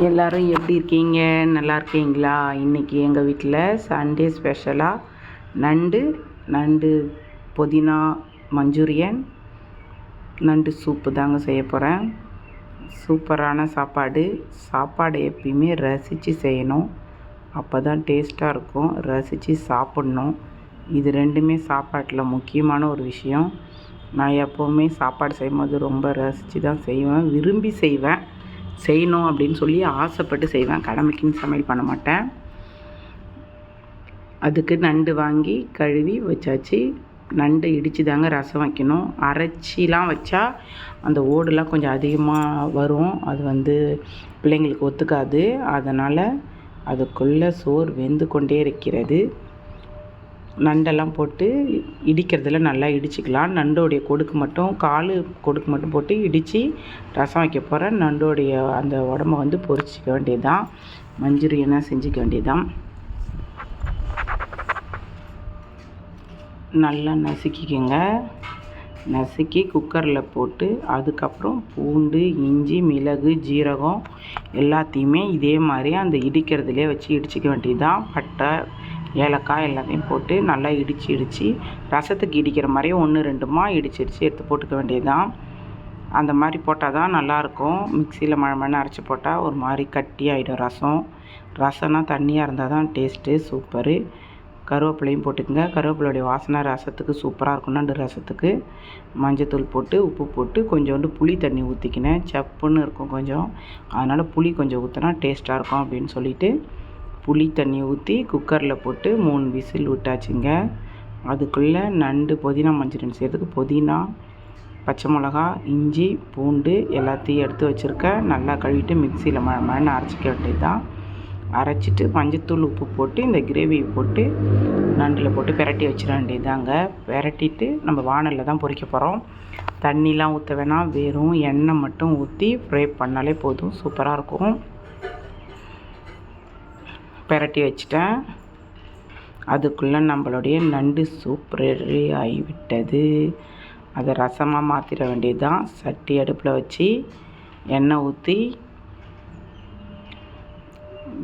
எல்லோரும் எப்படி இருக்கீங்க? நல்லா இருக்கீங்களா? இன்றைக்கி எங்கள் வீட்டில் சண்டே ஸ்பெஷலாக நண்டு புதினா மஞ்சூரியன் நண்டு சூப்பு தாங்க செய்ய போகிறேன். சூப்பரான சாப்பாடு எப்பயுமே ரசித்து செய்யணும். அப்போ தான் டேஸ்ட்டாக இருக்கும். ரசித்து சாப்பிட்ணும். இது ரெண்டுமே சாப்பாட்டில் முக்கியமான ஒரு விஷயம். நான் எப்போவுமே சாப்பாடு செய்யும்போது ரொம்ப ரசித்து தான் செய்வேன், விரும்பி செய்யணும் அப்படின்னு சொல்லி ஆசைப்பட்டு செய்வேன். கடமைக்குன்னு சமையல் பண்ண மாட்டேன். அதுக்கு நண்டு வாங்கி கழுவி வச்சாச்சு. நண்டு இடித்து தாங்க ரசம் வைக்கணும். அரைச்சிலாம் வச்சா அந்த ஓடுலாம் கொஞ்சம் அதிகமாக வரும். அது பிள்ளைங்களுக்கு ஒத்துக்காது. அதனால் அதுக்குள்ளே சோறு வெந்து கொண்டே இருக்கிறது. நண்டெல்லாம் போட்டு இடிக்கிறதுல நல்லா இடிச்சிக்கலாம். நண்டோடைய கொடுக்கு மட்டும் கொடுக்கு மட்டும் போட்டு இடித்து ரசம் வைக்க போகிறேன். நண்டோடைய அந்த உடம்பை பொரிச்சிக்க வேண்டியதுதான். மஞ்சூரியனாக செஞ்சுக்க வேண்டியதுதான். நல்லா நசுக்கிக்கங்க. நசுக்கி குக்கரில் போட்டு அதுக்கப்புறம் பூண்டு, இஞ்சி, மிளகு, ஜீரகம் எல்லாத்தையுமே இதே மாதிரி அந்த இடிக்கிறதுலே வச்சு இடிச்சிக்க வேண்டியதுதான். பட்டை, ஏலக்காய் எல்லாத்தையும் போட்டு நல்லா இடித்து ரசத்துக்கு இடிக்கிற மாதிரியே 1-2மா இடித்து எடுத்து போட்டுக்க வேண்டியது தான். அந்த மாதிரி போட்டால் தான் நல்லாயிருக்கும். மிக்சியில் மழை அரைச்சி போட்டால் ஒரு மாதிரி கட்டியாகிடும் ரசம்னா தண்ணியாக இருந்தால் தான் டேஸ்ட்டு சூப்பரு. கருவேப்பிலையும் போட்டுக்கோங்க. கருவேப்பிலையுடைய வாசனை ரசத்துக்கு சூப்பராக இருக்கும். நண்டு ரசத்துக்கு மஞ்சத்தூள் போட்டு உப்பு போட்டு கொஞ்சோண்டு புளி தண்ணி ஊற்றிக்கினேன். சப்புன்னு இருக்கும் கொஞ்சம். அதனால் புளி கொஞ்சம் ஊற்றினா டேஸ்ட்டாக இருக்கும் அப்படின்னு சொல்லிவிட்டு புளி தண்ணி ஊற்றி குக்கரில் போட்டு 3 விசில் விட்டாச்சுங்க. அதுக்குள்ளே நண்டு புதினா மஞ்சூரியன் செய்கிறதுக்கு புதினா, பச்சை மிளகா, இஞ்சி, பூண்டு எல்லாத்தையும் எடுத்து வச்சுருக்கேன். நல்லா கழுவிட்டு மிக்சியில் மழை அரைச்சிக்க வேண்டியது தான். அரைச்சிட்டு மஞ்சத்தூள் உப்பு போட்டு இந்த கிரேவியை போட்டு நண்டில் போட்டு பெரட்டி வச்சிட வேண்டியதாங்க. பெரட்டிட்டு நம்ம வானலில் தான் பொரிக்க போகிறோம். தண்ணிலாம் ஊற்ற வேணாம், வெறும் எண்ணெய் மட்டும் ஊற்றி ஃப்ரை பண்ணாலே போதும். சூப்பராக இருக்கும். பெரட்டி வச்சிட்டேன். அதுக்குள்ளே நம்மளுடைய நண்டு சூப் ரெடி ஆகிவிட்டது. அதை ரசமாக மாற்றிட வேண்டியது தான். சட்டி அடுப்பில் வச்சு எண்ணெய் ஊற்றி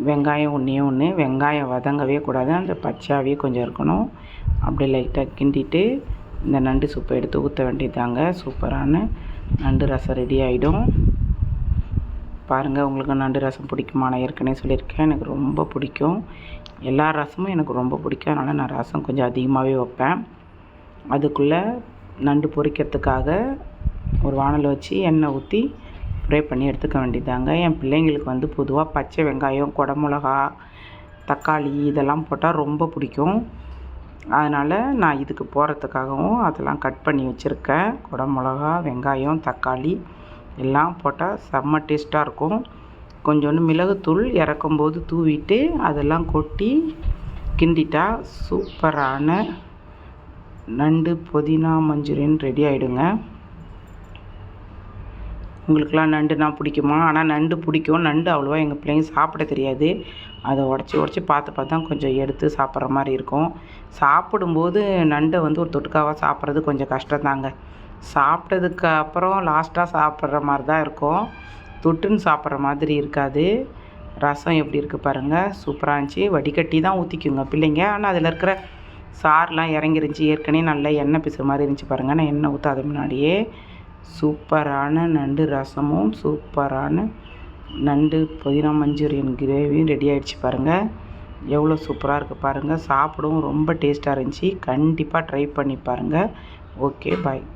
வெங்காயம் ஒன்று வெங்காயம் வதங்கவே கூடாது, அந்த பச்சையாகவே கொஞ்சம் இருக்கணும். அப்படியே லைட்டாக கிண்டிட்டு இந்த நண்டு சூப்பை எடுத்து ஊற்ற வேண்டியதாங்க. சூப்பரான நண்டு ரசம் ரெடி ஆகிடும். பாருங்கள், உங்களுக்கு நண்டு ரசம் பிடிக்குமா? நான் ஏற்கனவே சொல்லியிருக்கேன், எனக்கு ரொம்ப பிடிக்கும். எல்லா ரசமும் எனக்கு ரொம்ப பிடிக்கும். அதனால் நான் ரசம் கொஞ்சம் அதிகமாகவே வைப்பேன். அதுக்குள்ளே நண்டு பொரிக்கிறதுக்காக ஒரு வானல் வச்சு எண்ணெய் ஊற்றி ஃப்ரை பண்ணி எடுத்துக்க வேண்டியதாங்க. என் பிள்ளைங்களுக்கு பொதுவாக பச்சை வெங்காயம், குடமிளகா, தக்காளி இதெல்லாம் போட்டால் ரொம்ப பிடிக்கும். அதனால் நான் இதுக்கு போகிறதுக்காகவும் அதெல்லாம் கட் பண்ணி வச்சுருக்கேன். குடமிளகா, வெங்காயம், தக்காளி எல்லாம் போட்டால் செம்ம டேஸ்ட்டாக இருக்கும். கொஞ்சோண்டு மிளகுத்தூள் இறக்கும்போது தூவிட்டு அதெல்லாம் கொட்டி கிண்டிட்டா சூப்பரான நண்டு புதினா மஞ்சூரியன் ரெடி ஆகிடுங்க. உங்களுக்கெல்லாம் நண்டுனா பிடிக்குமா? ஆனால் நண்டு பிடிக்கும். நண்டு அவ்வளோவா எங்கள் பிள்ளைங்க சாப்பிட தெரியாது. அதை உடச்சி பார்த்து தான் கொஞ்சம் எடுத்து சாப்பிட்ற மாதிரி இருக்கும். சாப்பிடும்போது நண்டை ஒரு தொட்டுக்காவாக சாப்பிட்றது கொஞ்சம் கஷ்டம்தாங்க. சாப்பிட்டதுக்கு அப்புறம் லாஸ்ட்டாக சாப்பிட்ற மாதிரி தான் இருக்கும். தொட்டுன்னு சாப்பிட்ற மாதிரி இருக்காது. ரசம் எப்படி இருக்குது பாருங்கள், சூப்பராக இருந்துச்சு. வடிகட்டி தான் ஊற்றிக்குங்க பிள்ளைங்க. ஆனால் அதில் இருக்கிற சாரெலாம் இறங்கிருந்துச்சி. ஏற்கனவே நல்லா எண்ணெய் பிசுற மாதிரி இருந்துச்சு பாருங்கள். நான் எண்ணெய் ஊற்றாத முன்னாடியே சூப்பரான நண்டு ரசமும் சூப்பரான நண்டு புதினா மஞ்சூரியன் கிரேவியும் ரெடி ஆகிடுச்சு பாருங்கள். எவ்வளோ சூப்பராக இருக்குது பாருங்கள். சாப்பிடவும் ரொம்ப டேஸ்ட்டாக இருந்துச்சு. கண்டிப்பாக ட்ரை பண்ணி பாருங்கள். ஓகே, பாய்.